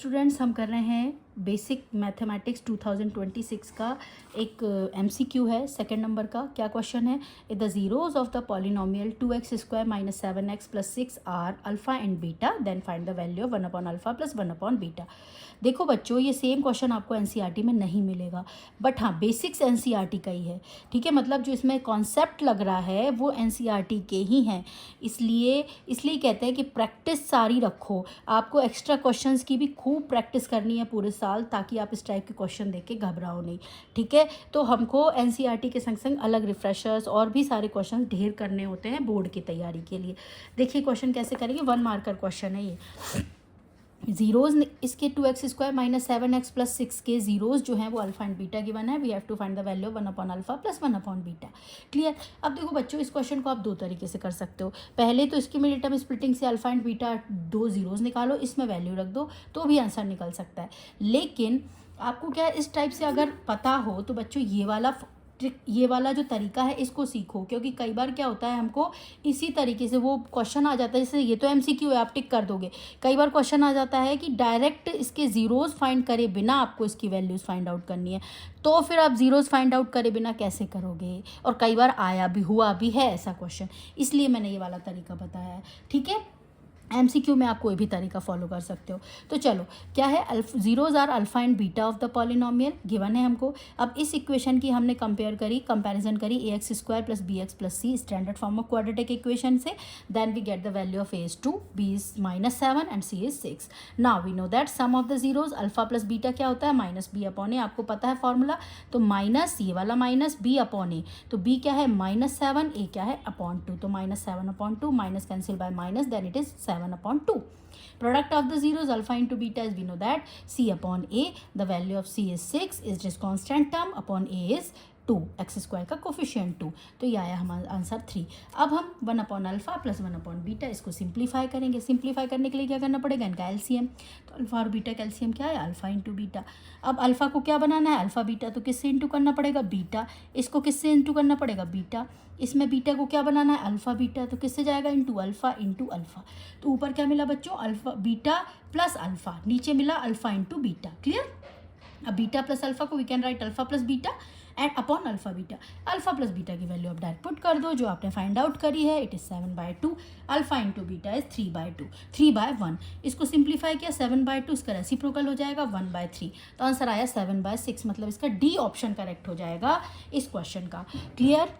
Students हम कर रहे हैं बेसिक मैथमेटिक्स 2026 का एक एमसीक्यू है सेकंड नंबर का। क्या क्वेश्चन है? If the zeros of the polynomial 2x² - 7x + 6 are alpha and beta then find the value of 1 upon alpha + 1 upon beta. देखो बच्चों, ये सेम क्वेश्चन आपको एनसीईआरटी में नहीं मिलेगा, बट हाँ बेसिक्स एनसीईआरटी का ही है। ठीक है, मतलब जो इसमें कॉन्सेप्ट लग रहा है वो एनसीईआरटी के ही हैं। इसलिए कहते हैं कि प्रैक्टिस सारी रखो। आपको एक्स्ट्रा क्वेश्चंस की भी खूब प्रैक्टिस करनी है पूरे साल, ताकि आप इस टाइप के क्वेश्चन देख के घबराओ नहीं। ठीक है, तो हमको एनसीईआरटी के संग संग अलग रिफ्रेशर्स और भी सारे क्वेश्चन ढेर करने होते हैं बोर्ड की तैयारी के लिए। देखिए क्वेश्चन कैसे करेंगे, 1 मार्कर क्वेश्चन है ये। जीरोज इसके 2x² - 7x + 6 के जीरोज जो हैं वो अल्फा एंड बीटा गिवन है। We have to find the value of 1 upon alpha + 1 upon beta. Clear? अब देखो बच्चों, इस क्वेश्चन को आप दो तरीके से कर सकते हो। पहले तो इसकी मिडिटर्म स्प्लिटिंग से अल्फा एंड बीटा दो जीरोज निकालो, इसमें वैल्यू रख दो तो भी आंसर निकल सकता है। लेकिन आपको क्या है, इस टाइप से अगर पता हो तो बच्चों ये वाला जो तरीका है इसको सीखो, क्योंकि कई बार क्या होता है हमको इसी तरीके से वो क्वेश्चन आ जाता है। जैसे ये तो एमसीक्यू है, आप टिक कर दोगे। कई बार क्वेश्चन आ जाता है कि डायरेक्ट इसके ज़ीरोज़ फाइंड करे बिना आपको इसकी वैल्यूज़ फाइंड आउट करनी है, तो फिर आप ज़ीरोज़ फाइंड आउट करे बिना कैसे करोगे? और कई बार हुआ भी है ऐसा क्वेश्चन, इसलिए मैंने ये वाला तरीका बताया है। ठीक है, एमसीक्यू में आप कोई भी तरीका फॉलो कर सकते हो। तो चलो, क्या है, zeros are alpha and beta of the polynomial given है हमको। अब इस इक्वेशन की हमने कंपैरिजन करी ax² + bx + c standard form of quadratic equation से। Then we get the value of a is 2, b is -7 and c is 6। Now we know that sum of the zeros alpha plus beta क्या होता है, -b/a। आपको पता है formula, तो minus ये वाला माइनस b/a। तो b क्या है, -7, a क्या है, /2। तो -7/2 minus cancel by minus, then it is 7/2। Product of the zeros alpha into beta is, we know that c/a. The value of c is 6, is just constant term, upon a is 2, x² का coefficient 2। तो ये आया हमारा answer 3। अब हम 1 upon alpha + 1 upon beta इसको simplify करेंगे। Simplify करने के लिए क्या करना पड़ेगा, इनका एलसीएम। तो अल्फा और बीटा का एलसीएम क्या है, अल्फा इंटू बीटा। अब अल्फा को क्या बनाना है, अल्फा बीटा, तो किससे इंटू करना पड़ेगा, बीटा। इसको किससे इंटू करना पड़ेगा, बीटा। इसमें बीटा को क्या बनाना है, अल्फा बीटा, तो किससे जाएगा, इंटू अल्फा इंटू अल्फा। तो ऊपर क्या मिला बच्चों, अल्फा बीटा प्लस अल्फा, नीचे मिला अल्फा इंटू बीटा। क्लियर? अब बीटा प्लस अल्फा को we can write alpha plus beta and upon alpha beta. Alpha plus beta की वैल्यू आप डायरेक्ट पुट कर दो जो आपने फाइंड आउट करी है। It is 7/2। Alpha into beta is 3/2, 3/1। इसको सिंप्लीफाई किया, 7/2 इसका रेसिप्रोकल हो जाएगा 1/3। तो आंसर आया 7/6। मतलब इसका डी ऑप्शन करेक्ट हो जाएगा इस क्वेश्चन का। क्लियर?